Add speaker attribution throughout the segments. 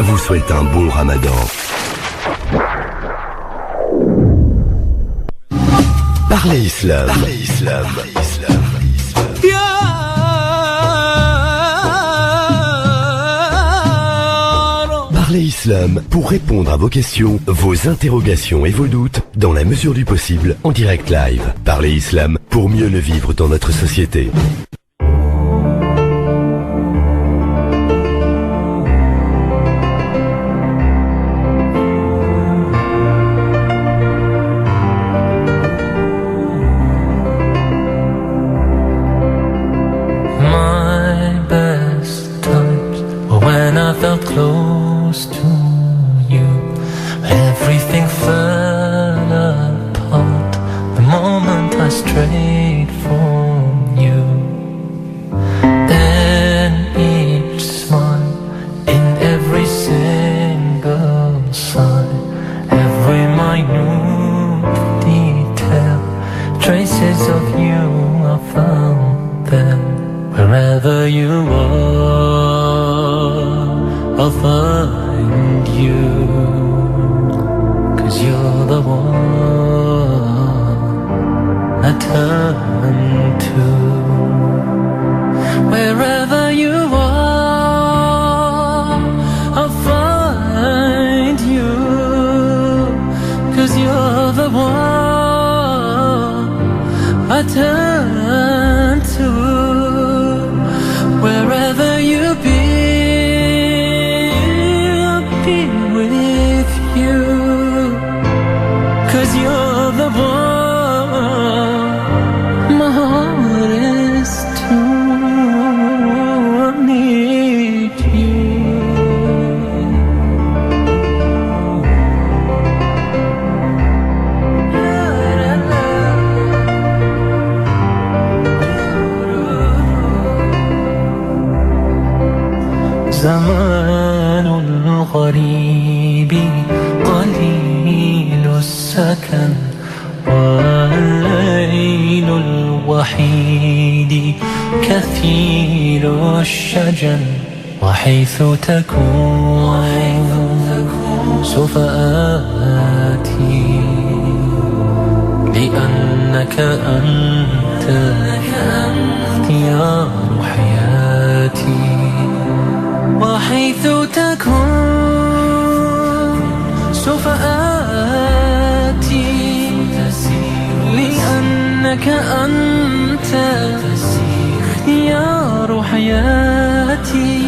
Speaker 1: vous souhaite un bon Ramadan. Parlez Islam. Parlez Islam. Parlez Islam pour répondre à vos questions, vos interrogations et vos doutes dans la mesure du possible en direct live. Parlez Islam pour mieux le vivre dans notre société.
Speaker 2: زمان الغريب قليل السكن والليل الوحيد كثير الشجن وحيث تكون سوف آتي لأنك أنت اختيار حياتي وحيث تكون سوف آتي لأنك أنت اختيار حياتي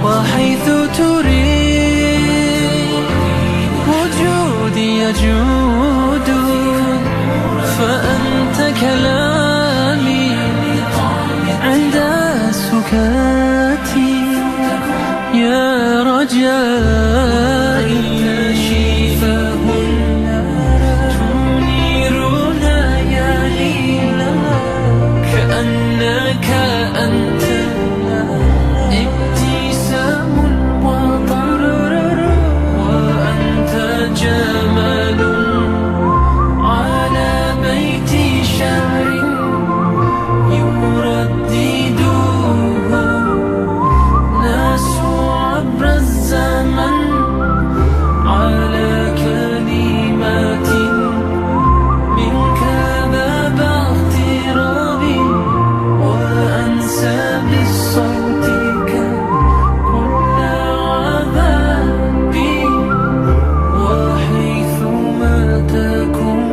Speaker 2: وحيث تريد وجودي يجود فأنت كلامي عند سكاتي يا رجائي شفاه تنير ليالينا كأنك أنت ابتسام الوطن وأنت جمال على بيت شعر يردده ناس عبر الزمن على كلمات منك باب اغترابي وأنسى بصوتك كل عذابي وحيثما تكون.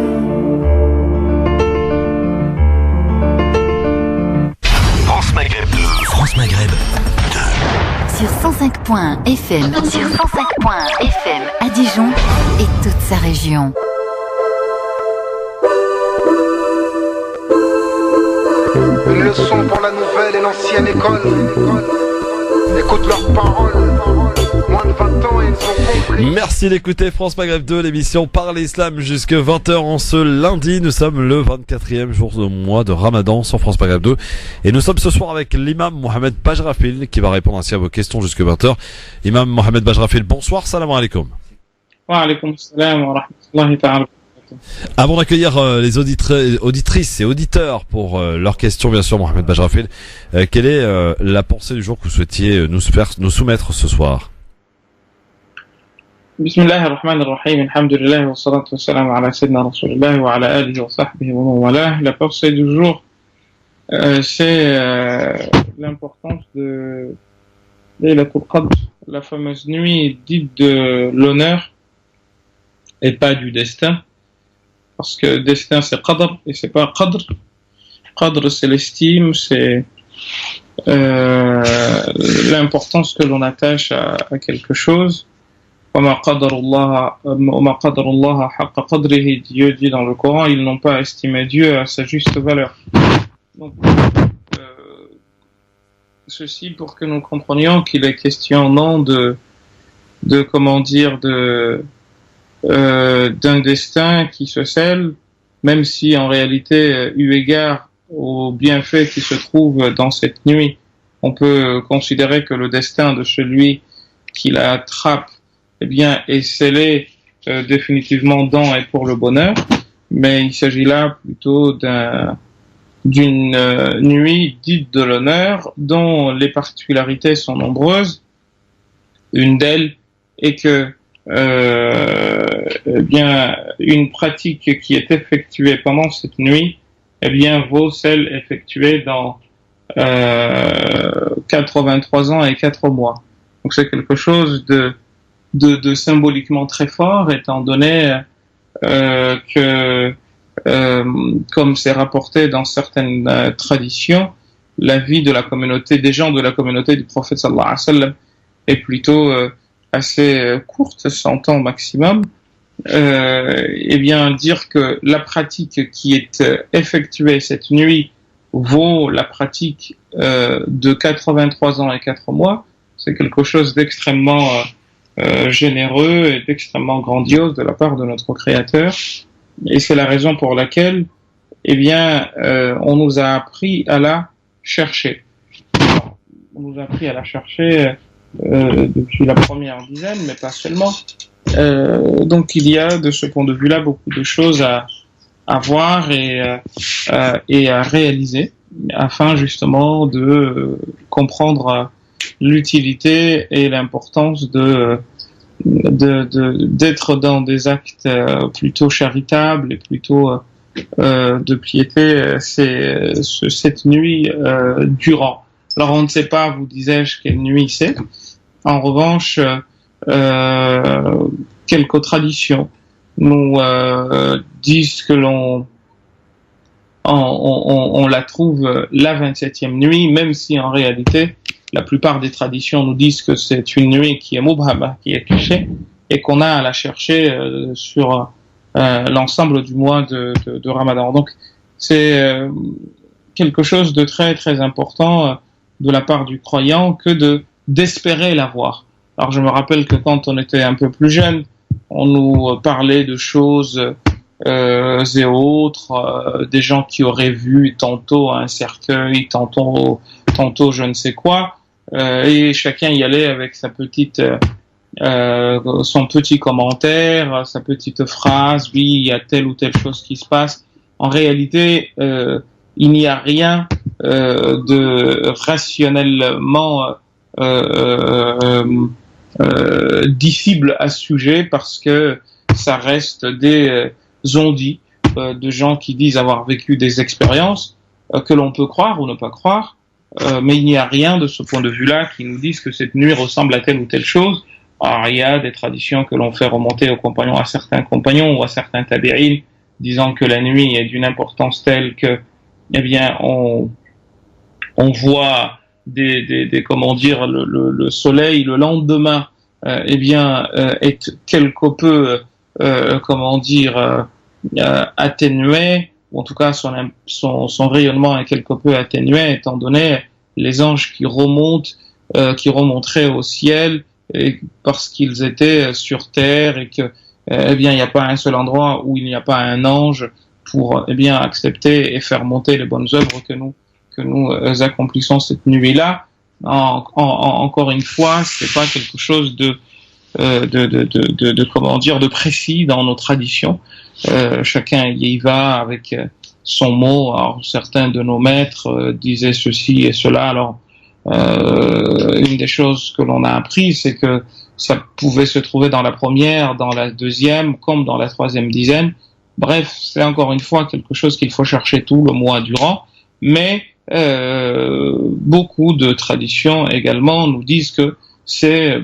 Speaker 1: France Maghreb 2. France Maghreb 2.
Speaker 3: Sur 105.FM. Sur 105.FM à Dijon et toute sa région.
Speaker 4: Une leçon pour la nouvelle et l'ancienne école. Écoute leurs paroles. Moins de 20 ans et ils ont compris.
Speaker 5: Merci d'écouter France Maghreb 2, l'émission Parle Islam jusque 20h en ce lundi. Nous sommes le 24e jour du mois de Ramadan sur France Maghreb 2. Et nous sommes ce soir avec l'imam Mohamed Bajrafil qui va répondre ainsi à vos questions jusque 20h. Imam Mohamed Bajrafil, bonsoir, salam alaikum.
Speaker 6: Wa alaikum salam wa rahmatullahi ta'ala.
Speaker 5: Avant d'accueillir les auditrices et auditeurs pour leurs questions, bien sûr, Mohamed Bajrafil, quelle est la pensée du jour que vous souhaitiez nous soumettre ce soir?
Speaker 6: بسم الله الرحمن الرحيم الحمد لله والصلاة والسلام على سيدنا رسول الله وعلى آله وصحبه ومن والاه. La pensée du jour, c'est l'importance de Laylatul Qadr, la fameuse nuit dite de l'honneur et pas du destin, parce que destin c'est Qadr et c'est pas Qadr. Qadr c'est l'estime, c'est l'importance que l'on attache à quelque chose. وما قدر الله حق قدره, Dieu dit dans le Coran, ils n'ont pas estimé Dieu à sa juste valeur. Donc, ceci pour que nous comprenions qu'il est question non d'un destin qui se scelle, même si en réalité, eu égard aux bienfaits qui se trouvent dans cette nuit, on peut considérer que le destin de celui qui la attrape est scellé définitivement dans et pour le bonheur, mais il s'agit là plutôt d'une nuit dite de l'honneur dont les particularités sont nombreuses. Une d'elles est que une pratique qui est effectuée pendant cette nuit vaut celle effectuée dans 83 ans et 4 mois. Donc c'est quelque chose de symboliquement très fort, étant donné que comme c'est rapporté dans certaines traditions, la vie de la communauté, des gens de la communauté du prophète sallallahu alayhi wa sallam est plutôt assez courte, 100 ans maximum. Dire que la pratique qui est effectuée cette nuit vaut la pratique de 83 ans et 4 mois, c'est quelque chose d'extrêmement généreux et d'extrêmement grandiose de la part de notre Créateur, et c'est la raison pour laquelle on nous a appris à la chercher. On nous a appris à la chercher depuis la première dizaine, mais pas seulement. Donc il y a de ce point de vue-là beaucoup de choses à voir et à réaliser, afin justement de comprendre l'utilité et l'importance d'être dans des actes plutôt charitables et plutôt de piété cette nuit durant. Alors on ne sait pas, vous disais-je, quelle nuit c'est. En revanche, quelques traditions nous disent que on la trouve la 27e nuit, même si en réalité la plupart des traditions nous disent que c'est une nuit qui est mubhama, qui est cachée, et qu'on a à la chercher sur l'ensemble du mois de Ramadan. Donc c'est quelque chose de très très important de la part du croyant que d'espérer la voir. Alors je me rappelle que quand on était un peu plus jeune, on nous parlait de choses et autres, des gens qui auraient vu tantôt un cercueil, tantôt je ne sais quoi, et chacun y allait avec sa petite son petit commentaire, sa petite phrase, oui, il y a telle ou telle chose qui se passe. En réalité, il n'y a rien de rationnellement dissible à ce sujet, parce que ça reste des on-dit de gens qui disent avoir vécu des expériences que l'on peut croire ou ne pas croire, mais il n'y a rien de ce point de vue-là qui nous dise que cette nuit ressemble à telle ou telle chose. Alors, il y a des traditions que l'on fait remonter aux compagnons, à certains compagnons ou à certains tabi'in, disant que la nuit est d'une importance telle que, on voit le soleil le lendemain, est quelque peu, atténué, ou en tout cas son rayonnement est quelque peu atténué, étant donné les anges qui remonteraient au ciel, et parce qu'ils étaient sur terre, et que il n'y a pas un seul endroit où il n'y a pas un ange pour accepter et faire monter les bonnes œuvres que nous accomplissons cette nuit-là. Encore une fois, c'est pas quelque chose de précis dans nos traditions. Chacun y va avec son mot. Alors certains de nos maîtres disaient ceci et cela. Alors une des choses que l'on a appris, c'est que ça pouvait se trouver dans la première, dans la deuxième, comme dans la troisième dizaine. Bref, c'est encore une fois quelque chose qu'il faut chercher tout le mois durant, mais beaucoup de traditions également nous disent que c'est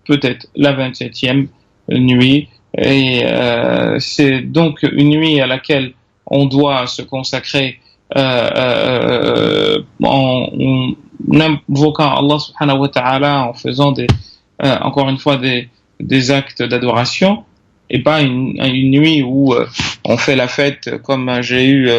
Speaker 6: peut-être la 27e nuit, et c'est donc une nuit à laquelle on doit se consacrer en invoquant Allah subhanahu wa ta'ala, en faisant encore une fois des actes d'adoration, et pas une nuit où on fait la fête comme j'ai eu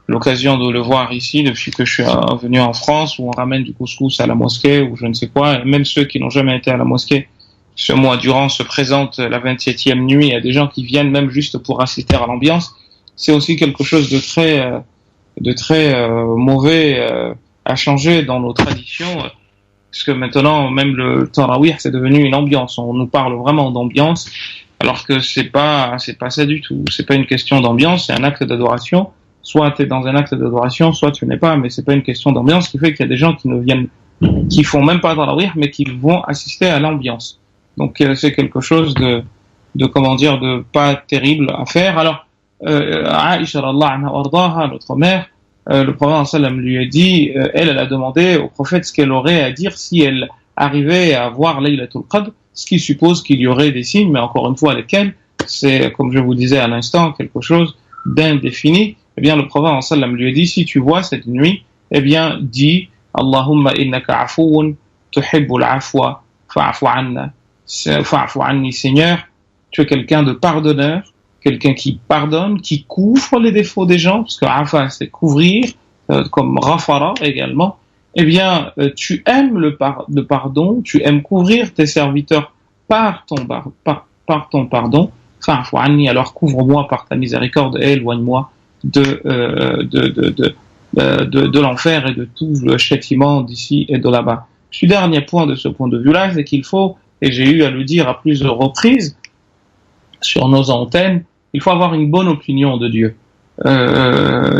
Speaker 6: l'occasion de le voir ici depuis que je suis venu en France, où on ramène du couscous à la mosquée ou je ne sais quoi. Et même ceux qui n'ont jamais été à la mosquée ce mois durant se présentent la 27e nuit. Il y a des gens qui viennent même juste pour assister à l'ambiance. C'est aussi quelque chose de très mauvais à changer dans nos traditions, parce que maintenant même le Tarawih c'est devenu une ambiance. On nous parle vraiment d'ambiance, alors que c'est pas ça du tout. C'est pas une question d'ambiance, c'est un acte d'adoration. Soit tu es dans un acte d'adoration, soit tu n'es pas, mais c'est pas une question d'ambiance, qui fait qu'il y a des gens qui font même pas Tarawih, mais qui vont assister à l'ambiance. Donc c'est quelque chose de comment dire, de pas terrible à faire. Alors Aïcha radhiyallahu anha wardaha, notre mère, le prophète sallam lui a dit, elle a demandé au prophète ce qu'elle aurait à dire si elle arrivait à voir Laylatul Qadr, ce qui suppose qu'il y aurait des signes, mais encore une fois lesquels, c'est comme je vous disais à l'instant quelque chose d'indéfini. Eh bien le prophète sallam lui a dit, si tu vois cette nuit, eh bien dis Allahumma innaka afoun tuhibbul afwa fa'fu anna, fa'fu anni, Seigneur, tu es quelqu'un de pardonneur, quelqu'un qui pardonne, qui couvre les défauts des gens, parce que afa c'est couvrir, comme rafara également. Eh bien tu aimes le pardon, tu aimes couvrir tes serviteurs par ton pardon. Fa'fu anni, alors couvre-moi par ta miséricorde et éloigne-moi de l'enfer et de tout le châtiment d'ici et de là-bas. Le dernier point de ce point de vue-là, c'est qu'il faut, et j'ai eu à le dire à plusieurs reprises sur nos antennes, il faut avoir une bonne opinion de Dieu.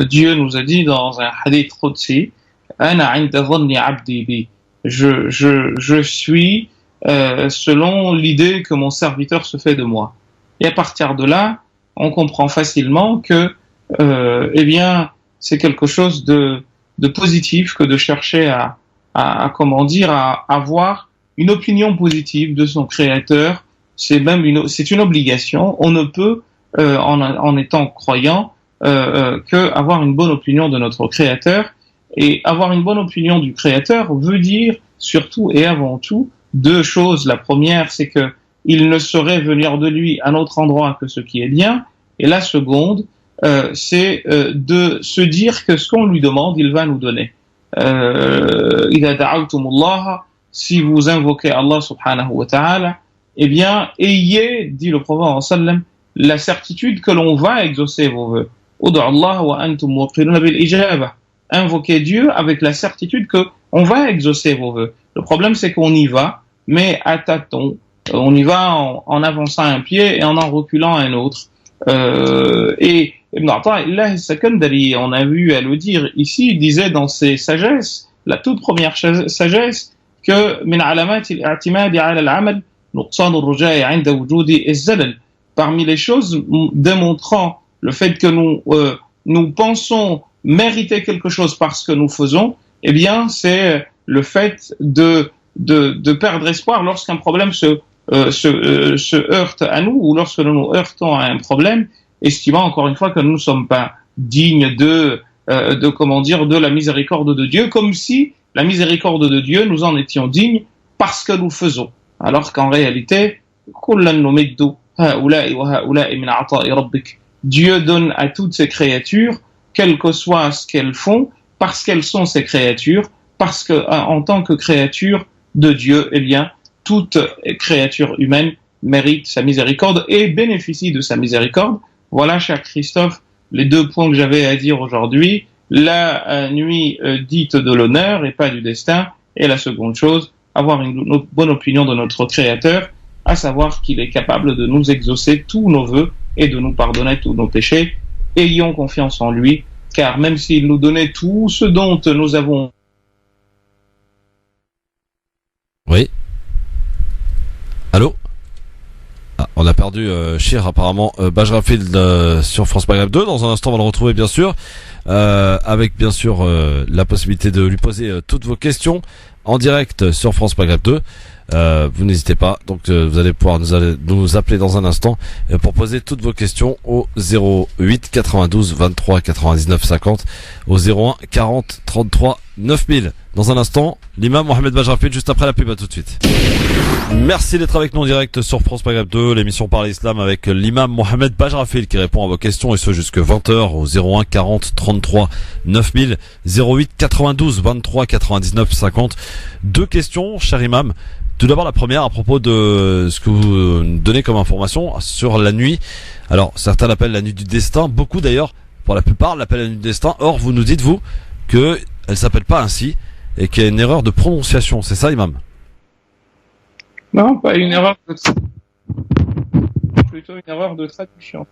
Speaker 6: Dieu nous a dit dans un hadith qudsi, ana 'inda dhanni 'abdi bi, je suis selon l'idée que mon serviteur se fait de moi. Et à partir de là, on comprend facilement que eh bien, c'est quelque chose de positif que de chercher à avoir une opinion positive de son créateur. C'est une obligation. On ne peut, en étant croyant, que avoir une bonne opinion de notre créateur. Et avoir une bonne opinion du créateur veut dire surtout et avant tout deux choses. La première, c'est que il ne saurait venir de lui à un autre endroit que ce qui est bien. Et la seconde, c'est de se dire que ce qu'on lui demande, il va nous donner. إِذَا دَعَوْتُمُ اللَّهَ, si vous invoquez Allah subhanahu wa ta'ala, eh bien, ayez, dit le prophète sallam, la certitude que l'on va exaucer vos vœux. Ud'u Allah wa antum muqinuna bil ijaba. Invoquez Dieu avec la certitude que on va exaucer vos vœux. Le problème, c'est qu'on y va, mais à tâtons. On y va en avançant un pied et en reculant un autre. Et Ibn Ata'illah al-Sakandari, on a vu à le dire ici, il disait dans ses sagesses, la toute première sagesse, que min alamat al-i'timadi ala al-amal nuqsan ar-ruja'i 'inda wujudi az-zalal. Parmi les choses démontrant le fait que nous pensons mériter quelque chose parce que nous faisons, eh bien c'est le fait de perdre espoir lorsqu'un problème se heurte à nous, ou lorsque nous nous heurtons à un problème, estimant encore une fois que nous ne sommes pas dignes de la miséricorde de Dieu, comme si la miséricorde de Dieu nous en étions dignes parce que nous faisons. Alors qu'en réalité, Dieu donne à toutes ses créatures, quel que soit ce qu'elles font, parce qu'elles sont ses créatures, parce que en tant que créature de Dieu, eh bien, toute créature humaine mérite sa miséricorde et bénéficie de sa miséricorde. Voilà, cher Christophe, les deux points que j'avais à dire aujourd'hui. La nuit dite de l'honneur et pas du destin. Et la seconde chose, avoir une bonne opinion de notre Créateur, à savoir qu'il est capable de nous exaucer tous nos vœux et de nous pardonner tous nos péchés. Ayons confiance en lui, car même s'il nous donnait tout ce dont nous avons...
Speaker 5: Oui. Allô ? On a perdu Chir apparemment Bajrafil sur France Maghreb 2. Dans un instant on va le retrouver bien sûr avec bien sûr la possibilité de lui poser toutes vos questions en direct sur France Maghreb 2. Vous n'hésitez pas, donc vous allez pouvoir nous appeler dans un instant pour poser toutes vos questions au 08 92 23 99 50 au 01 40 33 9000. Dans un instant, l'imam Mohamed Bajrafil juste après la pub. À tout de suite. Merci d'être avec nous en direct sur France Maghreb 2, l'émission Parler Islam avec l'imam Mohamed Bajrafil qui répond à vos questions et ce jusque 20h au 01 40 33 9000 08 92 23 99 50. Deux questions, cher imam. Tout d'abord la première à propos de ce que vous donnez comme information sur la nuit. Alors certains l'appellent la nuit du destin, beaucoup d'ailleurs, pour la plupart l'appellent la nuit du destin. Or vous nous dites vous que elle s'appelle pas ainsi et qu'il y a une erreur de prononciation, c'est ça imam?
Speaker 6: Non, pas une erreur plutôt une erreur de traduction.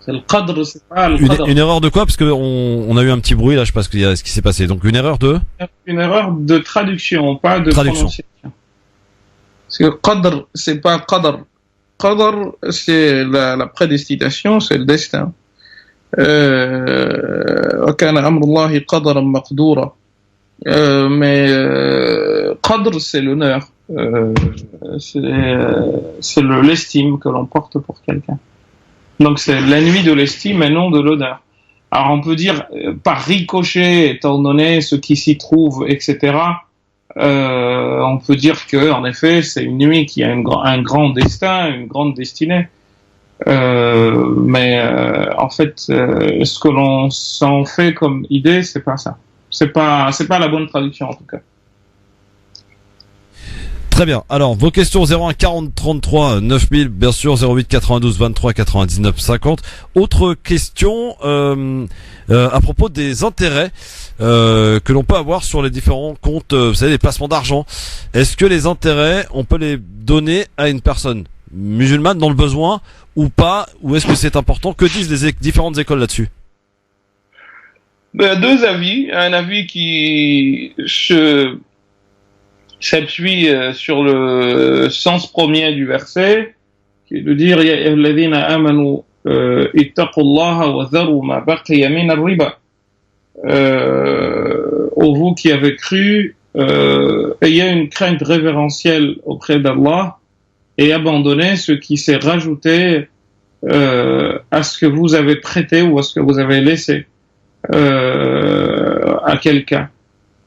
Speaker 6: C'est le qadr, c'est pas le qadr.
Speaker 5: Une erreur de quoi? Parce que on a eu un petit bruit là, je sais pas ce qui s'est passé. Donc une erreur de?
Speaker 6: Une erreur de traduction, pas de prononciation. Parce que qadr, c'est pas qadr. Qadr, c'est la prédestination, c'est le destin. وكان أمر الله قدرا مقدورا. Mais qadr, c'est l'honneur. C'est l'estime que l'on porte pour quelqu'un. Donc c'est la nuit de l'estime et non de l'honneur. Alors on peut dire par ricochet, étant donné ce qui s'y trouve, etc. On peut dire que en effet c'est une nuit qui a un grand destin, une grande destinée. Mais en fait, ce que l'on s'en fait comme idée, c'est pas ça. C'est pas la bonne traduction en tout cas.
Speaker 5: Très bien. Alors, vos questions 01 40 33 9000, bien sûr, 08 92 23 99 50. Autre question à propos des intérêts que l'on peut avoir sur les différents comptes, vous savez, les placements d'argent. Est-ce que les intérêts, on peut les donner à une personne musulmane dans le besoin ou pas? Ou est-ce que c'est important? Que disent les différentes écoles là-dessus?
Speaker 6: Deux avis. Un avis qui s'appuie sur le sens premier du verset, qui est de dire Ya ayyuhalladhina amanu ittaqullaha wa dharu ma baqiya min ar-riba. Ô vous qui avez cru, ayez une crainte révérentielle auprès d'Allah et abandonnez ce qui s'est rajouté à ce que vous avez prêté ou à ce que vous avez laissé à quelqu'un.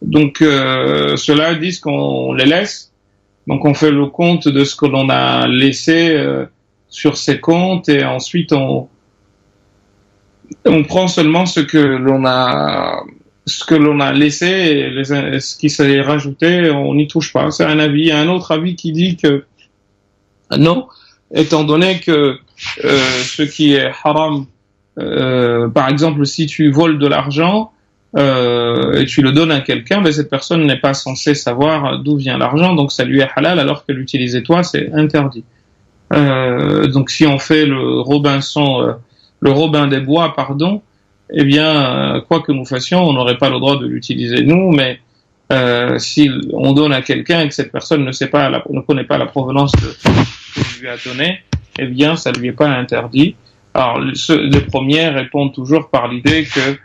Speaker 6: Donc ceux-là disent qu'on les laisse, donc on fait le compte de ce que l'on a laissé sur ces comptes et ensuite on prend seulement ce que l'on a laissé et ce qui s'est rajouté, on n'y touche pas. C'est un avis. Il y a un autre avis qui dit que non, étant donné que ce qui est haram, par exemple si tu voles de l'argent et tu le donnes à quelqu'un, mais cette personne n'est pas censée savoir d'où vient l'argent, donc ça lui est halal, alors que l'utiliser toi c'est interdit. Donc si on fait le Robin des Bois, pardon, eh bien quoi que nous fassions, on n'aurait pas le droit de l'utiliser nous, mais si on donne à quelqu'un et que cette personne ne connaît pas la provenance de ce qu'on lui a donné, eh bien ça lui est pas interdit. Alors les premiers répondent toujours par l'idée que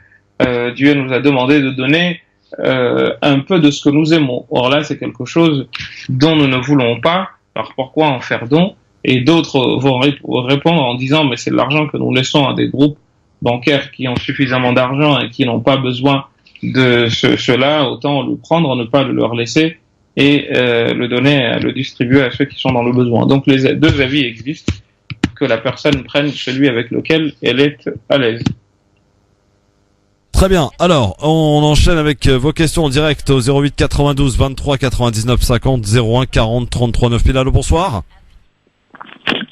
Speaker 6: Dieu nous a demandé de donner un peu de ce que nous aimons. Or là, c'est quelque chose dont nous ne voulons pas. Alors pourquoi en faire don? Et d'autres vont répondre en disant mais c'est de l'argent que nous laissons à des groupes bancaires qui ont suffisamment d'argent et qui n'ont pas besoin de cela, autant le prendre, ne pas le leur laisser et le donner, le distribuer à ceux qui sont dans le besoin. Donc les deux avis existent, que la personne prenne celui avec lequel elle est à l'aise.
Speaker 5: Très bien. Alors, on enchaîne avec vos questions en direct au 08 92 23 99 50 01 40 33 9000. Allô, bonsoir.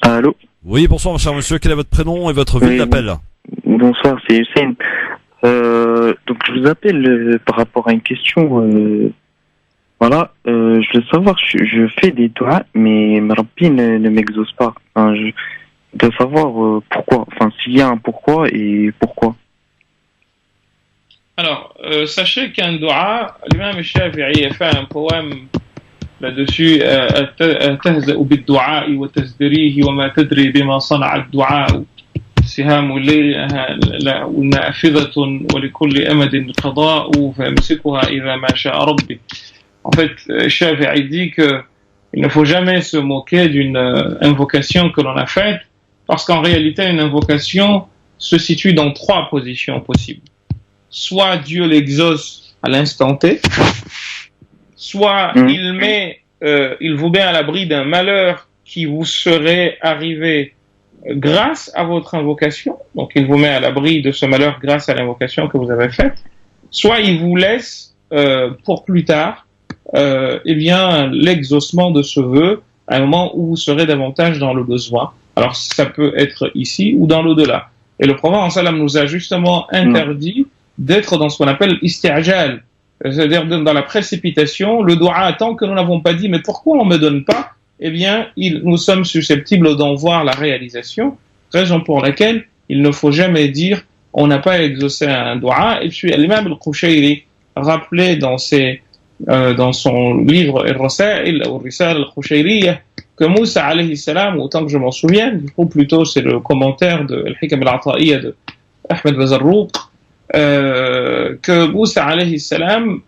Speaker 7: Allô.
Speaker 5: Oui, bonsoir, mon cher monsieur. Quel est votre prénom et votre ville d'appel?
Speaker 7: Bonsoir, c'est Hussein. Donc, je vous appelle par rapport à une question. Voilà, je veux savoir, je fais des doigts, mais ma Rabbi ne m'exauce pas. Enfin, je dois savoir pourquoi. Enfin, s'il y a un pourquoi et pourquoi.
Speaker 6: Alors, sachez qu'un dua, l'imam Shafi'i a fait un poème là-dessus, تهزأ بالدعاء وتزدريه وما تدري بما صنع الدعاء سهام الليل نافذة ولكل أمد قضاء فامسكها إذا ما شاء ربي. En fait, Shafi'i dit que il ne faut jamais se moquer d'une invocation que l'on a faite, parce qu'en réalité, une invocation se situe dans trois positions possibles. Soit Dieu l'exauce à l'instant T, soit il vous met à l'abri d'un malheur qui vous serait arrivé grâce à votre invocation, donc il vous met à l'abri de ce malheur grâce à l'invocation que vous avez faite, soit il vous laisse pour plus tard l'exaucement de ce vœu à un moment où vous serez davantage dans le besoin. Alors ça peut être ici ou dans l'au-delà. Et le prophète sallam nous a justement interdit d'être dans ce qu'on appelle isti'jal, c'est-à-dire dans la précipitation. Le doua, tant que nous n'avons pas dit mais pourquoi on me donne pas, eh bien nous sommes susceptibles d'en voir la réalisation, raison pour laquelle il ne faut jamais dire on n'a pas exaucé un doua. Et puis l'imam al-Qushayri rappelait dans son livre Al-Rasail ou Risal al-Qushayriya que Moussa alayhi salam, autant que je m'en souviens, ou plutôt c'est le commentaire de Al-Hikam al-Ata'iyya de Ahmed Bazarrouq, que Moussa alayhi salam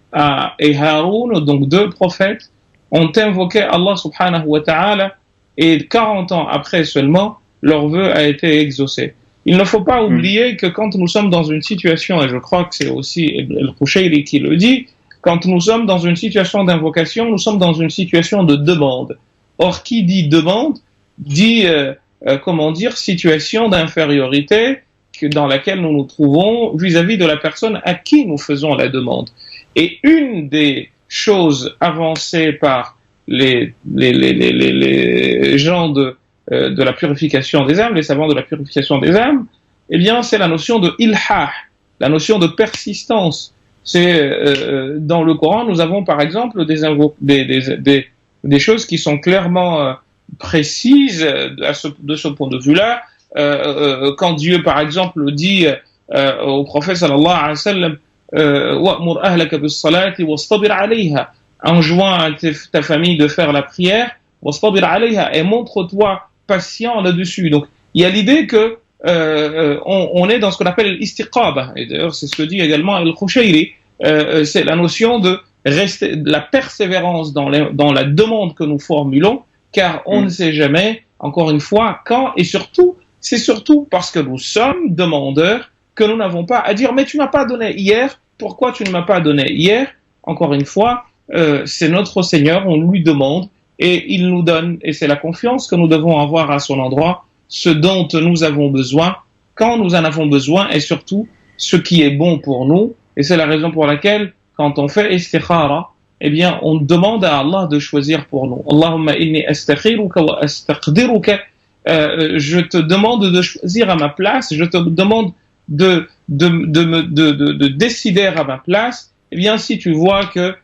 Speaker 6: et Haroun, donc deux prophètes, ont invoqué Allah subhanahu wa ta'ala, et 40 ans après seulement, leur vœu a été exaucé. Il ne faut pas oublier que quand nous sommes dans une situation, et je crois que c'est aussi Al-Qushayri qui le dit, quand nous sommes dans une situation d'invocation, nous sommes dans une situation de demande. Or, qui dit demande, dit, situation d'infériorité dans laquelle nous nous trouvons vis-à-vis de la personne à qui nous faisons la demande. Et une des choses avancées par les gens de la purification des âmes, les savants de la purification des âmes, eh bien, c'est la notion de ilhah, la notion de persistance. C'est dans le Coran, nous avons par exemple des choses qui sont clairement précises de ce point de vue-là. Quand Dieu, par exemple, dit au prophète sallallahu alayhi wa sallam wa'mur ahlaka bis-salati wastabir 'alayha, enjoint à ta famille de faire la prière, wastabir 'alayha, et montre-toi patient là-dessus. Donc, il y a l'idée que on est dans ce qu'on appelle l'istiqaba, et d'ailleurs c'est ce que dit également Al-Qushayri, c'est la notion de rester, de la persévérance dans la demande que nous formulons, car on ne sait jamais, encore une fois, quand, et surtout, c'est surtout parce que nous sommes demandeurs que nous n'avons pas à dire mais tu m'as pas donné hier, pourquoi tu ne m'as pas donné hier? Encore une fois, c'est notre Seigneur, on lui demande et il nous donne, et c'est la confiance que nous devons avoir à son endroit, ce dont nous avons besoin, quand nous en avons besoin, et surtout ce qui est bon pour nous. Et c'est la raison pour laquelle, quand on fait istikhara, eh bien, on demande à Allah de choisir pour nous. Allahumma inni astakhiruka wa astaqdiruka. Je te demande de choisir à ma place, je te demande de décider à ma place. Eh bien, si tu vois que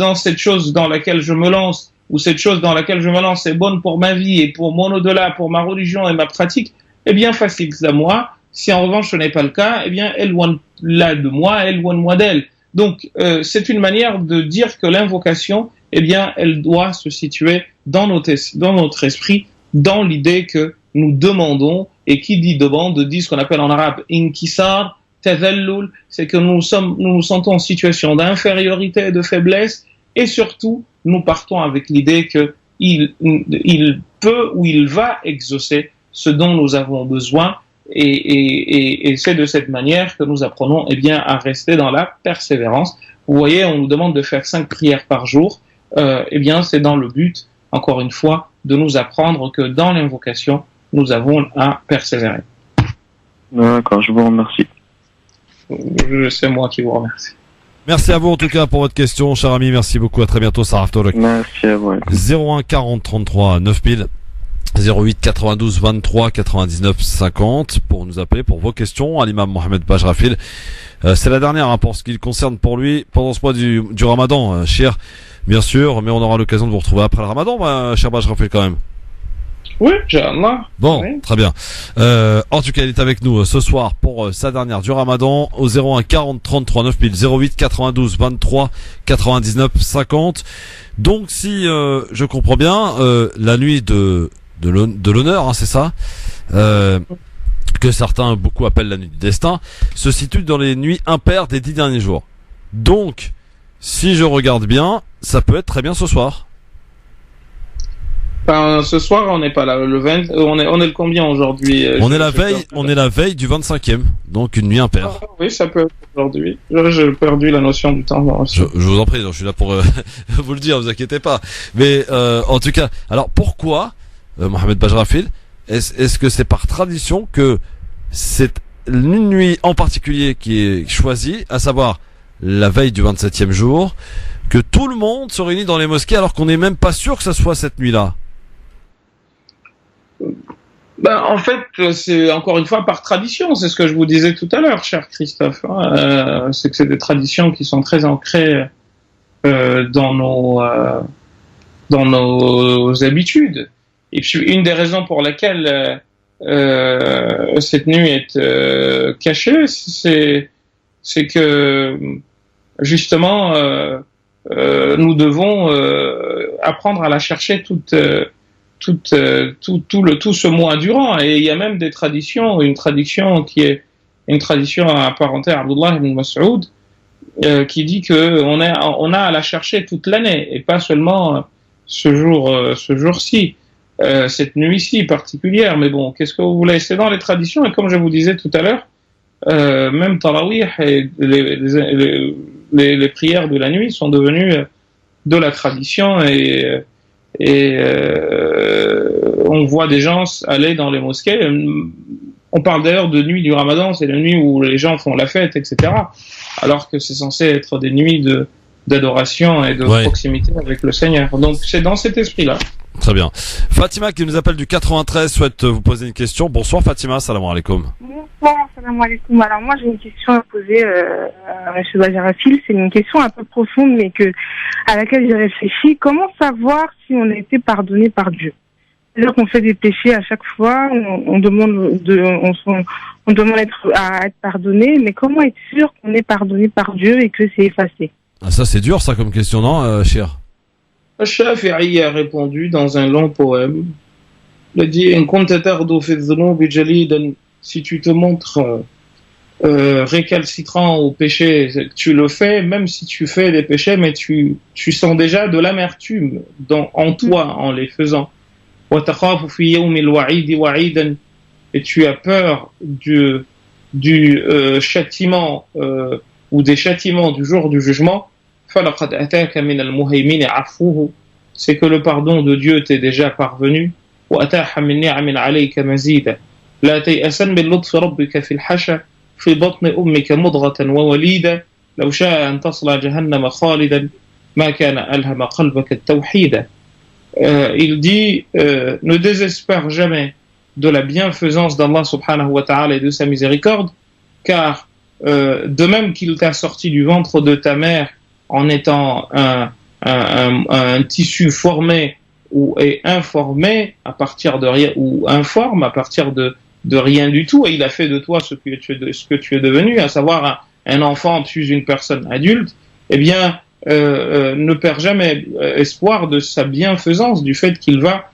Speaker 6: dans cette chose dans laquelle je me lance, ou cette chose dans laquelle je me lance est bonne pour ma vie et pour mon au-delà, pour ma religion et ma pratique, eh bien, facilite-la moi. Si en revanche ce n'est pas le cas, eh bien, éloigne-la de moi, éloigne-moi d'elle. Donc, c'est une manière de dire que l'invocation, eh bien, elle doit se situer dans notre esprit, dans l'idée que nous demandons, et qui dit demande, dit ce qu'on appelle en arabe inkisar, tadhallul, c'est que nous nous sentons en situation d'infériorité, de faiblesse, et surtout, nous partons avec l'idée que il peut ou il va exaucer ce dont nous avons besoin, et c'est de cette manière que nous apprenons, eh bien, à rester dans la persévérance. Vous voyez, on nous demande de faire 5 prières par jour, eh bien, c'est dans le but, encore une fois, de nous apprendre que dans l'invocation, nous avons à persévérer.
Speaker 7: D'accord, je vous remercie.
Speaker 6: C'est moi qui vous remercie.
Speaker 5: Merci à vous en tout cas pour votre question, cher ami. Merci beaucoup. À très bientôt, Sarah Tolok.
Speaker 7: Merci à vous.
Speaker 5: 01 40 33 9000. 08 92 23 99 50 pour nous appeler pour vos questions à l'imam Mohamed Bajrafil. C'est la dernière pour ce qui concerne pour lui pendant ce mois du Ramadan, cher, bien sûr, mais on aura l'occasion de vous retrouver après le Ramadan, cher Bajrafil quand même.
Speaker 6: Oui, Inch'Allah.
Speaker 5: Bon,
Speaker 6: Oui.
Speaker 5: très bien. En tout cas, il est avec nous ce soir pour sa dernière du Ramadan au 01 40 33 9000 08 92 23 99 50. Donc, si je comprends bien, la nuit de l'honneur, hein, c'est ça, que certains beaucoup appellent la nuit du destin, se situe dans les nuits impaires des 10 derniers jours. Donc, si je regarde bien, ça peut être très bien ce soir.
Speaker 6: Enfin, ce soir, on n'est pas là. Le 20, on est le combien aujourd'hui?
Speaker 5: On est la veille du 25e, donc une nuit impaire.
Speaker 6: Ah, oui, ça peut être aujourd'hui. J'ai perdu la notion du temps.
Speaker 5: Je vous en prie, je suis là pour vous le dire, vous inquiétez pas. Mais en tout cas, alors pourquoi, Mohamed Bajrafil, est-ce que c'est par tradition que c'est une nuit en particulier qui est choisie, à savoir la veille du 27e jour, que tout le monde se réunit dans les mosquées alors qu'on n'est même pas sûr que ça soit cette nuit-là?
Speaker 6: Ben, en fait, c'est encore une fois par tradition. C'est ce que je vous disais tout à l'heure, cher Christophe. C'est que c'est des traditions qui sont très ancrées dans nos habitudes. Et puis, une des raisons pour laquelle cette nuit est cachée, c'est que justement, nous devons apprendre à la chercher tout ce mois durant. Et il y a même des traditions, une tradition qui est une tradition apparentée à Abdullah ibn Mas'ud, qui dit que on a à la chercher toute l'année et pas seulement ce jour-ci, cette nuit-ci particulière. Mais bon, qu'est-ce que vous voulez? C'est dans les traditions, et comme je vous disais tout à l'heure, même Tarawih et les prières de la nuit sont devenues de la tradition, et on voit des gens aller dans les mosquées. On parle d'ailleurs de nuit du Ramadan, c'est la nuit où les gens font la fête, etc. Alors que c'est censé être des nuits d'adoration et de proximité avec le Seigneur. Donc c'est dans cet esprit-là.
Speaker 5: Très bien. Fatima qui nous appelle du 93 souhaite vous poser une question. Bonsoir Fatima, salam alaikum.
Speaker 8: Bonsoir, salam alaikum. Alors moi j'ai une question à poser à M. Bajrafil. C'est une question un peu profonde mais à laquelle j'ai réfléchi. Comment savoir si on a été pardonné par Dieu? C'est-à-dire qu'on fait des péchés à chaque fois, on demande à être pardonné, mais comment être sûr qu'on est pardonné par Dieu et que c'est effacé?
Speaker 5: Ah, ça c'est dur ça comme question, non, Cher?
Speaker 6: Shafi'i a répondu dans un long poème. Il a dit si tu te montres récalcitrant au péché, tu le fais, même si tu fais des péchés, mais tu sens déjà de l'amertume en toi en les faisant. Et tu as peur du châtiment ou des châtiments du jour du jugement. C'est que le pardon de Dieu t'est déjà parvenu. لا تيأسن من لطف ربك في الحشا في بطن أمك مضغة ووليدا لو شاء أن تصلى جهنم خالدا ما كان ألهم قلبك التوحيد. Il dit ne désespère jamais de la bienfaisance d'Allah subhanahu wa ta'ala et de sa miséricorde, car de même qu'il t'a sorti du ventre de ta mère en étant un tissu formé et informé à partir de rien, ou informe à partir de rien du tout, et il a fait de toi ce que tu es devenu, à savoir un enfant puis une personne adulte, eh bien ne perds jamais espoir de sa bienfaisance, du fait qu'il va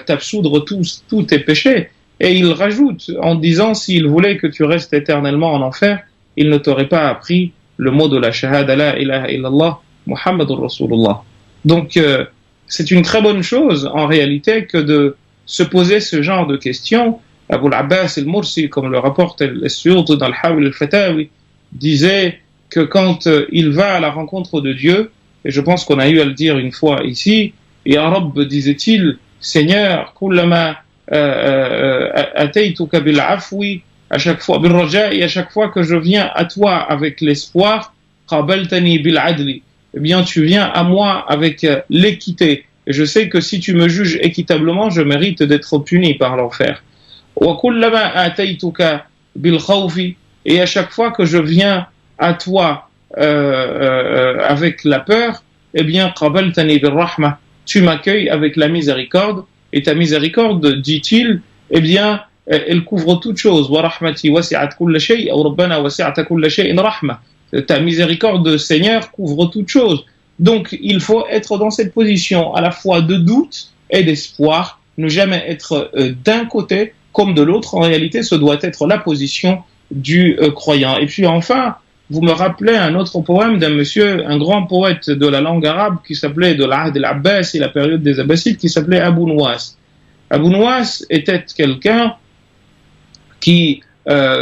Speaker 6: t'absoudre tous tes péchés. Et il rajoute en disant, s'il voulait que tu restes éternellement en enfer, il ne t'aurait pas appris le mot de la shahada la ilaha illallah Muhammadur Rasulullah. Donc c'est une très bonne chose en réalité que de se poser ce genre de questions. Abu al-Abbas al-Mursi, comme le rapporte al-Suyuti dans al-Hawil al-Fatawi, disait que quand il va à la rencontre de Dieu, et je pense qu'on a eu à le dire une fois ici, Ya Rabb, disait-il, Seigneur, kullama ataytuka bil afwi, à chaque fois, bil raja'i, à chaque fois que je viens à toi avec l'espoir, qabaltani bil adli, eh bien tu viens à moi avec l'équité. Et je sais que si tu me juges équitablement, je mérite d'être puni par l'enfer. Wa kullama ataytuka bil khawfi, et à chaque fois que je viens à toi avec la peur, eh bien qabaltani bil rahma, tu m'accueilles avec la miséricorde. et ta miséricorde, dit-il, eh bien, elle couvre toute chose. Wa rahmati wasi'at kulla shay, ou rabbana wasi'at kulla shay'in rahma. Ta miséricorde, Seigneur, couvre toute chose. Donc, il faut être dans cette position à la fois de doute et d'espoir, ne jamais être d'un côté comme de l'autre. En réalité, ce doit être la position du croyant. Et puis enfin, vous me rappelez un autre poème d'un monsieur, un grand poète de la langue arabe qui s'appelait de l'Ahd al-Abbas et la période des Abbasides, qui s'appelait Abu Nuwas. Abu Nuwas était quelqu'un qui,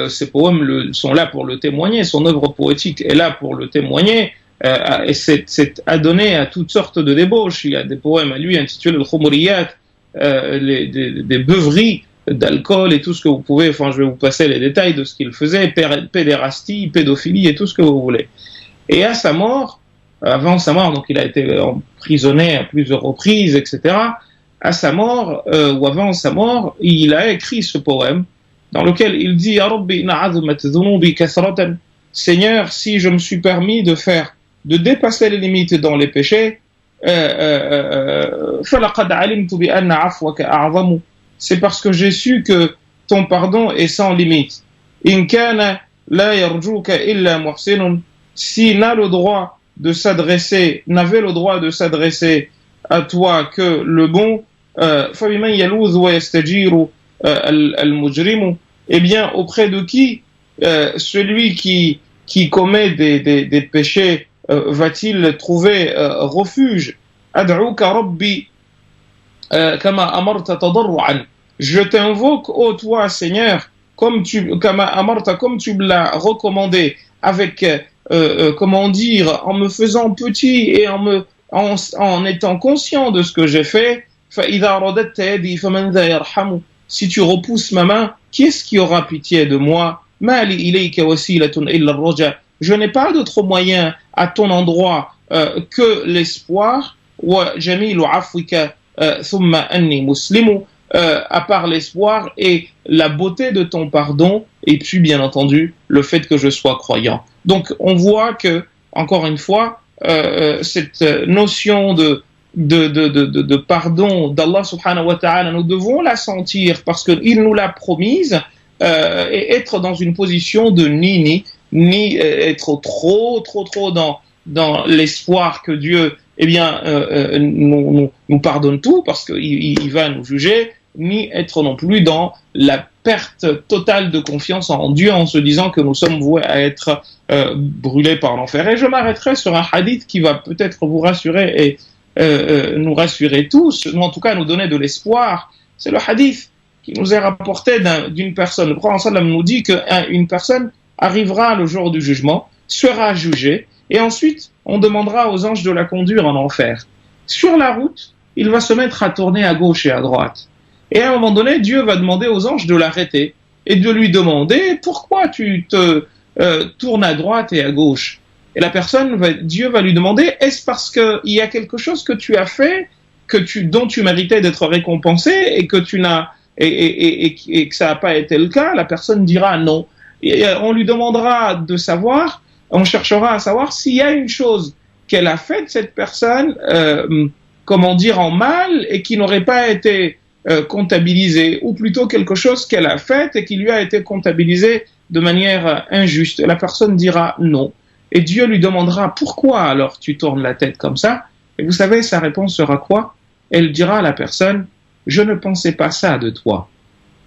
Speaker 6: ses poèmes sont là pour le témoigner, son œuvre poétique est là pour le témoigner, et c'est adonné à toutes sortes de débauches. Il y a des poèmes à lui intitulés Al-Khumuriyat, des beuveries d'alcool et tout ce que vous pouvez, enfin je vais vous passer les détails de ce qu'il faisait, pédérastie, pédophilie et tout ce que vous voulez. Et à sa mort, avant sa mort, donc il a été emprisonné à plusieurs reprises, etc. À sa mort, ou avant sa mort, il a écrit ce poème dans lequel il dit Ya Rabbi na'azumat dhunubi kathratan. Seigneur, si je me suis permis de dépasser les limites dans les péchés, falaqad alimtu bi anna afwaka a'zamu. C'est parce que j'ai su que ton pardon est sans limite. In kana la yarjuka illa muhsinun. S'il n'avait le droit de s'adresser à toi que le bon, fabiman yaluz wa yastajiru al-mujrimu. Eh bien, auprès de qui celui qui commet des péchés va-t-il trouver refuge? Ad'uka rabbi kama amarta tadarru'an. Je t'invoque, ô toi Seigneur, comme tu me l'as recommandé, avec comment dire, en me faisant petit et en étant conscient de ce que j'ai fait. Fa idha radadta yadi faman dha yarhamu. Si tu repousses ma main, qui est-ce qui aura pitié de moi? Ma li ilayka wasilatun illa ar-raja. Je n'ai pas d'autre moyen à ton endroit que l'espoir. Wa jamilu afwika thumma anni muslimu, à part l'espoir et la beauté de ton pardon, et puis bien entendu le fait que je sois croyant. Donc on voit que, encore une fois, cette notion de pardon d'Allah subhanahu wa ta'ala, nous devons la sentir parce qu'il nous l'a promise, et être dans une position de ni être trop dans l'espoir que Dieu nous pardonne tout parce qu'il va nous juger, ni être non plus dans la perte totale de confiance en Dieu en se disant que nous sommes voués à être brûlés par l'enfer. Et je m'arrêterai sur un hadith qui va peut-être vous rassurer et nous rassurer tous, ou en tout cas nous donner de l'espoir. C'est le hadith qui nous est rapporté d'une personne. Le prophète sallam nous dit qu'une personne arrivera le jour du jugement, sera jugée, et ensuite on demandera aux anges de la conduire en enfer. Sur la route, il va se mettre à tourner à gauche et à droite. Et à un moment donné, Dieu va demander aux anges de l'arrêter et de lui demander pourquoi tu te tournes à droite et à gauche. Et Dieu va lui demander, est-ce parce qu'il y a quelque chose que tu as fait, dont tu méritais d'être récompensé et que tu n'as et que ça n'a pas été le cas? La personne dira non. Et on lui demandera de savoir, on cherchera à savoir s'il y a une chose qu'elle a faite, cette personne, en mal, et qui n'aurait pas été comptabilisée, ou plutôt quelque chose qu'elle a fait et qui lui a été comptabilisé de manière injuste. Et la personne dira non. Et Dieu lui demandera pourquoi alors tu tournes la tête comme ça. Et vous savez, sa réponse sera quoi? Elle dira à la personne, je ne pensais pas ça de toi.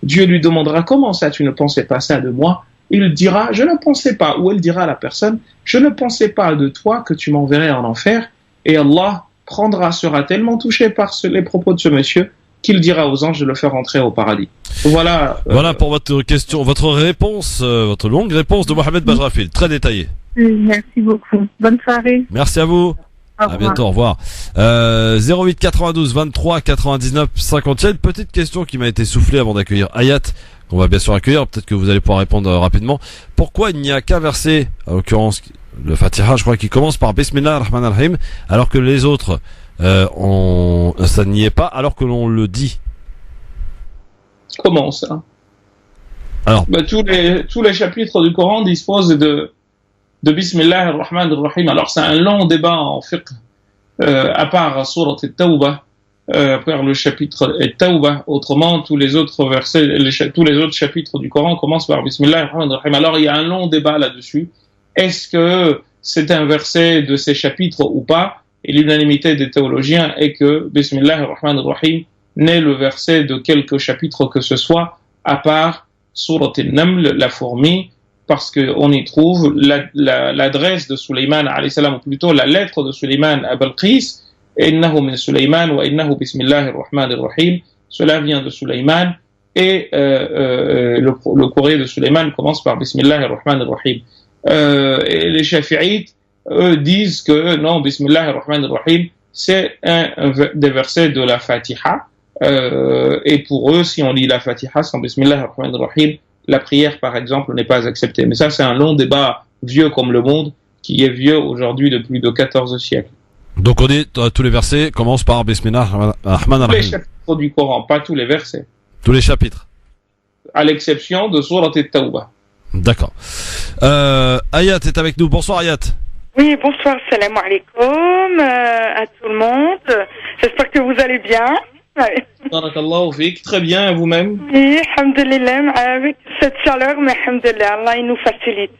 Speaker 6: Dieu lui demandera, comment ça tu ne pensais pas ça de moi? Il dira, je ne pensais pas, ou elle dira à la personne, je ne pensais pas de toi que tu m'enverrais en enfer. Et Allah sera tellement touché par les propos de ce monsieur qu'il dira aux anges de le faire entrer au paradis. Voilà pour votre question, votre réponse, votre longue réponse de Mohamed Bajrafil, très détaillée.
Speaker 8: Merci beaucoup. Bonne soirée.
Speaker 6: Merci à vous. À bientôt, au revoir. 08 92 23 99 57. Petite question qui m'a été soufflée avant d'accueillir Ayat, qu'on va bien sûr accueillir. Peut-être que vous allez pouvoir répondre rapidement. Pourquoi il n'y a qu'un verset, en l'occurrence le Fatiha, je crois, qui commence par Bismillah ar-Rahman ar-Rahim, alors que les autres, ça n'y est pas, alors que l'on le dit? Comment ça? Alors, tous les chapitres du Coran disposent de Bismillah ar-Rahman ar-Rahim. Alors c'est un long débat en fiqh, à part Surat al-Tawbah, Après le chapitre est Tawbah. Autrement, tous les autres versets, tous les autres chapitres du Coran commencent par Bismillahir-Rahmanir-Rahim. Alors, il y a un long débat là-dessus. Est-ce que c'est un verset de ces chapitres ou pas? Et l'unanimité des théologiens est que Bismillahir-Rahmanir-Rahim n'est le verset de quelque chapitre que ce soit, à part Surat al-Naml, la fourmi, parce qu'on y trouve l'adresse de Sulayman, alayhi salam, ou plutôt la lettre de Sulayman à Balqis, Innahu min Sulayman wa innahu bismillahir rahmanir rahim. Cela vient de Sulayman et le courrier de Sulayman commence par Bismillahir rahmanir rahim. Et les Shafi'ites, eux, disent que non, Bismillahir rahmanir rahim, c'est un des versets de la Fatiha. Et pour eux, si on lit la Fatiha sans Bismillahir rahmanir rahim, la prière, par exemple, n'est pas acceptée. Mais ça, c'est un long débat vieux comme le monde, qui est vieux aujourd'hui de plus de 14 siècles.
Speaker 5: Donc on dit tous les versets commencent par Bismillahir Rahmanir Rahim.
Speaker 6: Tous les chapitres du Coran, pas tous les versets.
Speaker 5: Tous les chapitres.
Speaker 6: À l'exception de Surat al-Tawbah.
Speaker 5: D'accord. Ayat est avec nous. Bonsoir Ayat.
Speaker 9: Oui, bonsoir, salam alaikum à tout le monde. J'espère que vous allez bien.
Speaker 6: Barakallahu fik. Très bien, vous-même?
Speaker 9: Oui, alhamdulillah, avec cette chaleur, mais alhamdulillah, Allah il nous facilite.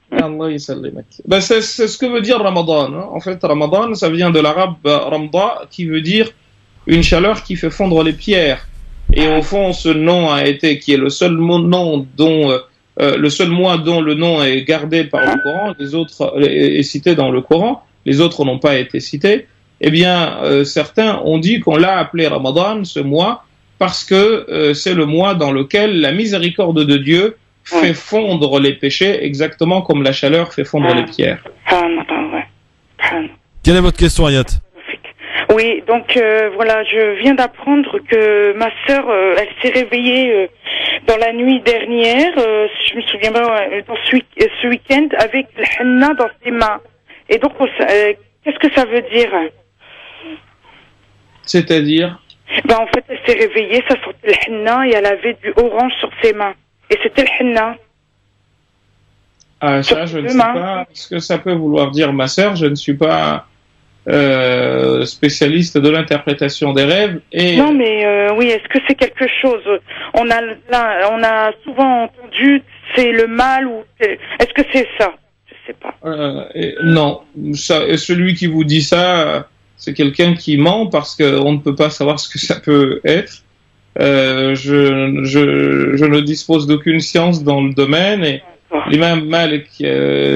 Speaker 6: Allah yusallimak. Ben c'est ce que veut dire Ramadan. Hein. En fait, Ramadan, ça vient de l'arabe Ramda, qui veut dire une chaleur qui fait fondre les pierres. Et au fond, ce nom a été, qui est le seul nom dont le seul mois dont le nom est gardé par le Coran, les autres est cité dans le Coran, les autres n'ont pas été cités. Eh bien, certains ont dit qu'on l'a appelé Ramadan, ce mois, parce que c'est le mois dans lequel la miséricorde de Dieu fait fondre les péchés, exactement comme la chaleur fait fondre les pierres.
Speaker 5: Quelle est votre question, Ayat?
Speaker 9: Oui, donc voilà, je viens d'apprendre que ma sœur, elle s'est réveillée dans la nuit dernière, je me souviens pas, dans ce week-end, avec le henna dans ses mains. Et donc, qu'est-ce que ça veut dire?
Speaker 6: C'est-à-dire?
Speaker 9: Ben, en fait, elle s'est réveillée, ça sortait le henna et elle avait du orange sur ses mains. Et c'était le henna.
Speaker 6: Ah, ça, je ne sais pas ce que ça peut vouloir dire, ma sœur. Je ne suis pas spécialiste de l'interprétation des rêves. Et
Speaker 9: non, mais oui, est-ce que c'est quelque chose? On a souvent entendu c'est le mal ou est-ce que c'est ça? Je sais pas.
Speaker 6: Non, ça, celui qui vous dit ça, c'est quelqu'un qui ment parce qu'on ne peut pas savoir ce que ça peut être. Je ne dispose d'aucune science dans le domaine et l'imam Malik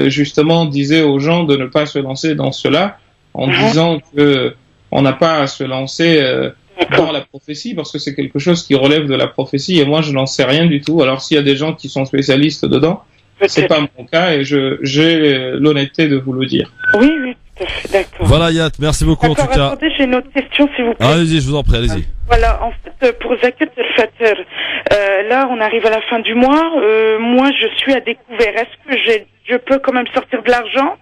Speaker 6: justement disait aux gens de ne pas se lancer dans cela en disant que on n'a pas à se lancer dans la prophétie parce que c'est quelque chose qui relève de la prophétie et moi je n'en sais rien du tout. Alors s'il y a des gens qui sont spécialistes dedans, c'est pas mon cas et j'ai l'honnêteté de vous le dire.
Speaker 9: Oui, oui, tout à fait, d'accord.
Speaker 5: Voilà Ayat, merci beaucoup en tout cas.
Speaker 9: Attendez, j'ai une autre question s'il vous plaît.
Speaker 5: Allez-y, je vous en prie, allez-y.
Speaker 9: Voilà, en fait, pour Zakat al-Fitr, là, on arrive à la fin du mois. Moi, je suis à découvert. Est-ce que je peux quand même sortir de l'argent?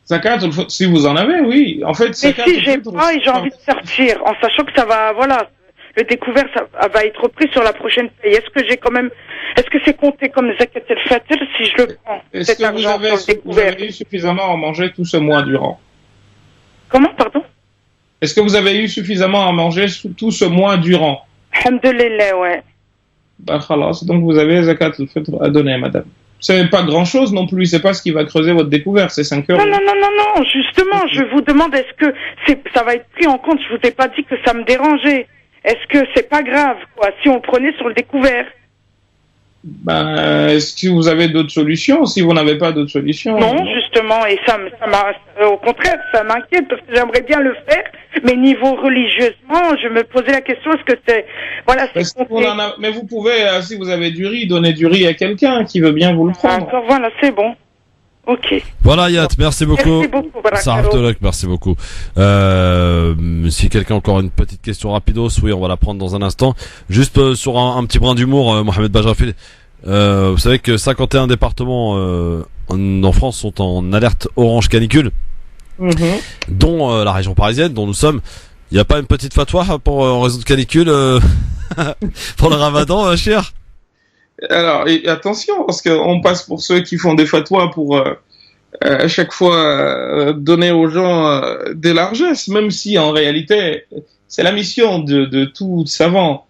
Speaker 6: Zakat al-Fitr, si vous en avez, oui. En fait,
Speaker 9: mais si j'ai pas et j'ai envie de sortir, en sachant que ça va, voilà, le découvert, ça va être repris sur la prochaine paye. Est-ce que c'est compté comme Zakat al-Fitr si je le prends?
Speaker 6: Est-ce que vous avez eu suffisamment à manger tout ce mois durant?
Speaker 9: Comment, pardon?
Speaker 6: Est-ce que vous avez eu suffisamment à manger tout ce mois durant?
Speaker 9: Alhamdulillah, ouais.
Speaker 6: Bah, khalas, donc vous avez Zakat al-Fitr à donner, madame. C'est pas grand chose non plus, c'est pas ce qui va creuser votre découverte, c'est 5 heures.
Speaker 9: Non, justement, je vous demande, est-ce que ça va être pris en compte? Je vous ai pas dit que ça me dérangeait. Est-ce que c'est pas grave, quoi, si on le prenait sur le découvert?
Speaker 6: Ben, est-ce que vous avez d'autres solutions? Si vous n'avez pas d'autres solutions?
Speaker 9: Non, justement, et au contraire, ça m'inquiète parce que j'aimerais bien le faire, mais niveau religieusement, je me posais la question, est-ce que c'est, voilà, c'est compté?
Speaker 6: Mais vous pouvez, si vous avez du riz, donner du riz à quelqu'un qui veut bien vous le prendre.
Speaker 9: D'accord, voilà, c'est bon. Ok.
Speaker 5: Voilà Ayat, merci beaucoup.
Speaker 9: Merci beaucoup,
Speaker 5: Barakallah, merci beaucoup. Si quelqu'un a encore une petite question rapidos, oui, on va la prendre dans un instant. Juste sur un petit brin d'humour, Mohamed Bajrafil. Vous savez que 51 départements en France sont en alerte orange canicule, dont la région parisienne, dont nous sommes. Il n'y a pas une petite fatwa pour en raison de canicule pour le Ramadan, cher?
Speaker 6: Alors, et attention, parce qu'on passe pour ceux qui font des fatwas pour à chaque fois donner aux gens des largesses, même si en réalité c'est la mission de tout savant.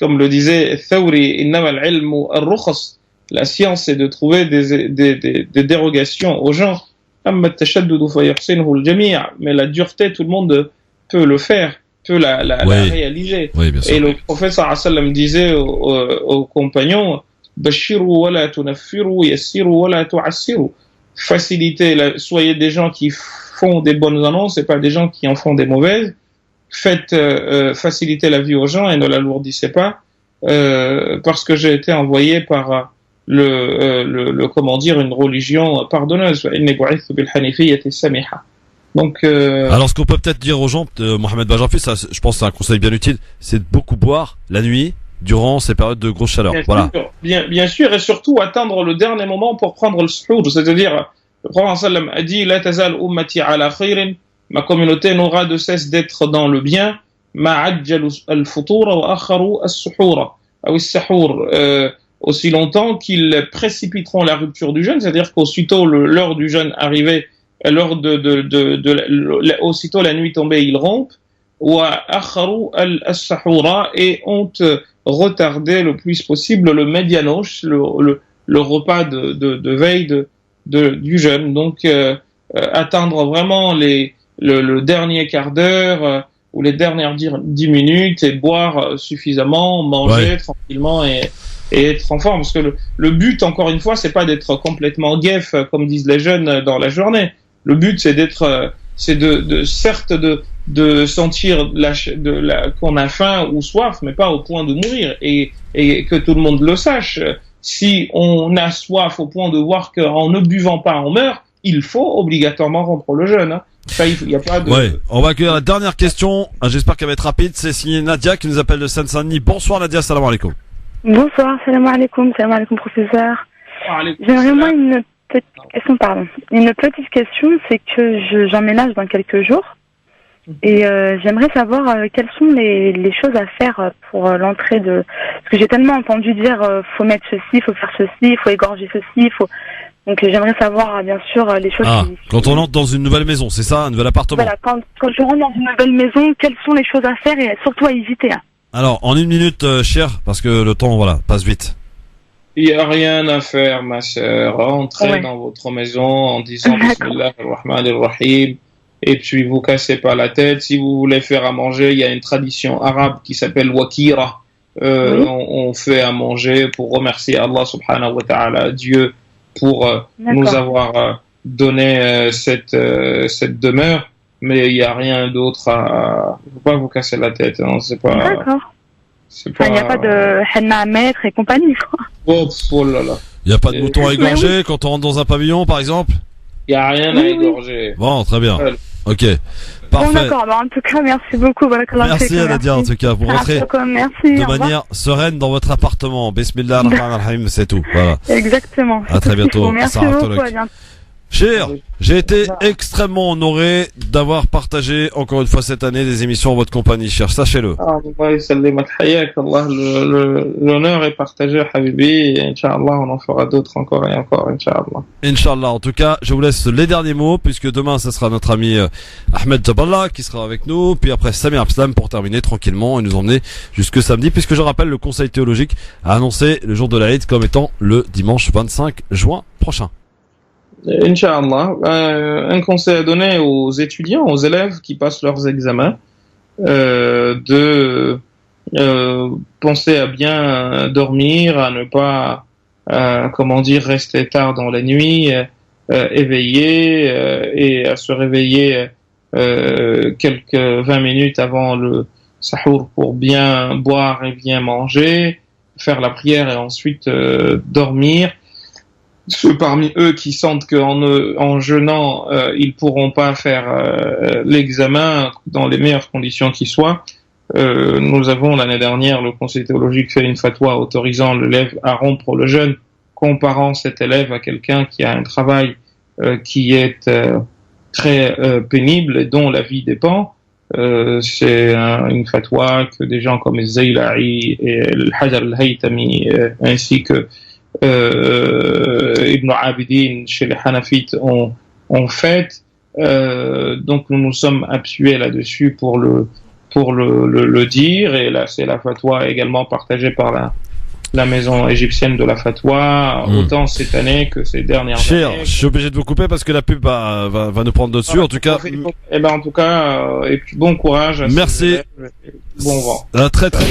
Speaker 6: Comme le disait Thawri, innama al-ilmu al-rukhas. La science c'est de trouver des dérogations aux gens. Amma at-tashaddud fa yuhsinuhu al-jami', mais la dureté tout le monde peut le faire, peut la réaliser.
Speaker 5: Oui, bien sûr.
Speaker 6: Et le prophète sallallahu alayhi wa sallam disait aux compagnons, bashiru wa la tunaffiru, yassiru wa la tu'assiru. Facilitez, soyez des gens qui font des bonnes annonces et pas des gens qui en font des mauvaises. Faites faciliter la vie aux gens et ne l'alourdissez pas, parce que j'ai été envoyé par comment dire, une religion pardonneuse. Donc
Speaker 5: alors ce qu'on peut peut-être dire aux gens, Mohamed Bajrafi, ça je pense que c'est un conseil bien utile, c'est de beaucoup boire la nuit durant ces périodes de grosse chaleur.
Speaker 6: Bien sûr, et surtout attendre le dernier moment pour prendre le suhour, c'est-à-dire le prophète sallam a dit la tazal ummati ala khairin, ma communauté n'aura de cesse d'être dans le bien, ma ajjalu al-futura wa akharu as-suhura ou as-sahur, aussi longtemps qu'ils précipiteront la rupture du jeûne, c'est-à-dire qu'aussitôt l'heure du jeûne arrivait, aussitôt la nuit tombée, ils rompent, wa akharu as-sahura, et ont retardé le plus possible le medianoche, le repas de veille du jeûne. Donc attendre vraiment le dernier quart d'heure ou les dernières 10 minutes et boire suffisamment, manger tranquillement et être en forme, parce que le but, encore une fois, c'est pas d'être complètement gaif comme disent les jeunes dans la journée. Le but, c'est certes de sentir qu'on a faim ou soif, mais pas au point de mourir, et que tout le monde le sache. Si on a soif au point de voir qu'en ne buvant pas on meurt, il faut obligatoirement rompre le jeûne. Ça, il y a pas de...
Speaker 5: Ouais, on va accueillir la dernière question. J'espère qu'elle va être rapide. C'est signé Nadia qui nous appelle de Seine-Saint-Denis. Bonsoir Nadia, salam alaikum.
Speaker 8: Bonsoir, salam alaikum professeur. J'aimerais moi une petite question, Une petite question, c'est que j'emménage dans quelques jours et j'aimerais savoir quelles sont les choses à faire pour l'entrée de... Parce que j'ai tellement entendu dire faut mettre ceci, faut faire ceci, faut égorger ceci, Donc j'aimerais savoir bien sûr les choses...
Speaker 5: Quand on entre dans une nouvelle maison, c'est ça, un nouvel appartement?
Speaker 8: Voilà, quand je rentre dans une nouvelle maison, quelles sont les choses à faire et surtout à éviter?
Speaker 5: Alors, en 1 minute, cher, parce que le temps, passe vite.
Speaker 6: Il n'y a rien à faire, ma sœur. Entrez dans votre maison en disant Bismillah ar-Rahman ar-Rahim, et puis vous cassez pas la tête. Si vous voulez faire à manger, il y a une tradition arabe qui s'appelle Wakira. On fait à manger pour remercier Allah subhanahu wa ta'ala, Dieu, pour nous avoir donné cette demeure. Mais il n'y a rien d'autre faut pas vous casser la tête, hein. C'est pas...
Speaker 8: D'accord. Il n'y a pas de henna à mettre et compagnie, quoi.
Speaker 6: Oh là là.
Speaker 5: Il n'y a pas de mouton à égorger quand on rentre dans un pavillon, par exemple?
Speaker 6: Il n'y a rien à égorger.
Speaker 5: Bon, très bien. Ok. Parfait.
Speaker 8: Bon, d'accord. En tout cas, merci beaucoup.
Speaker 5: Merci à Nadia, en tout cas, pour rentrer
Speaker 8: de
Speaker 5: manière sereine dans votre appartement. Bismillah ar-Rahman ar-Rahim, c'est tout. Voilà.
Speaker 8: Exactement.
Speaker 5: À très bientôt.
Speaker 8: Merci beaucoup. À bientôt.
Speaker 5: Cher, j'ai été extrêmement honoré d'avoir partagé encore une fois cette année des émissions en votre compagnie, cher, sachez-le.
Speaker 6: L'honneur est partagé, Habibi, et Inch'Allah, on en fera d'autres encore et encore, Inch'Allah.
Speaker 5: Inch'Allah, en tout cas, je vous laisse les derniers mots, puisque demain, ce sera notre ami Ahmed Jaballah qui sera avec nous, puis après Samir Abslam pour terminer tranquillement et nous emmener jusque samedi, puisque je rappelle, le Conseil théologique a annoncé le jour de l'Aïd comme étant le dimanche 25 juin prochain.
Speaker 6: Inch'Allah, un conseil à donner aux étudiants, aux élèves qui passent leurs examens, de penser à bien dormir, à ne pas, rester tard dans la nuit, éveillé, et à se réveiller quelques 20 minutes avant le sahour pour bien boire et bien manger, faire la prière et ensuite dormir. Ceux parmi eux qui sentent qu'en jeûnant, ils pourront pas faire l'examen dans les meilleures conditions qui soient. Nous avons l'année dernière, le Conseil théologique fait une fatwa autorisant l'élève à rompre le jeûne, comparant cet élève à quelqu'un qui a un travail qui est très pénible et dont la vie dépend. C'est une fatwa que des gens comme Zayla'i et Al-Hajar Al-Haytami ainsi que Ibn Abidin chez les Hanafites ont on fête. Donc nous nous sommes appuyés là-dessus pour le dire, et là c'est la fatwa également partagée par la maison égyptienne de la fatwa, autant cette année que ces dernières années.
Speaker 5: Je suis obligé de vous couper parce que la pub va nous prendre dessus. En tout cas,
Speaker 6: et puis bon courage.
Speaker 5: Merci.
Speaker 6: Bon vent.
Speaker 5: Très très.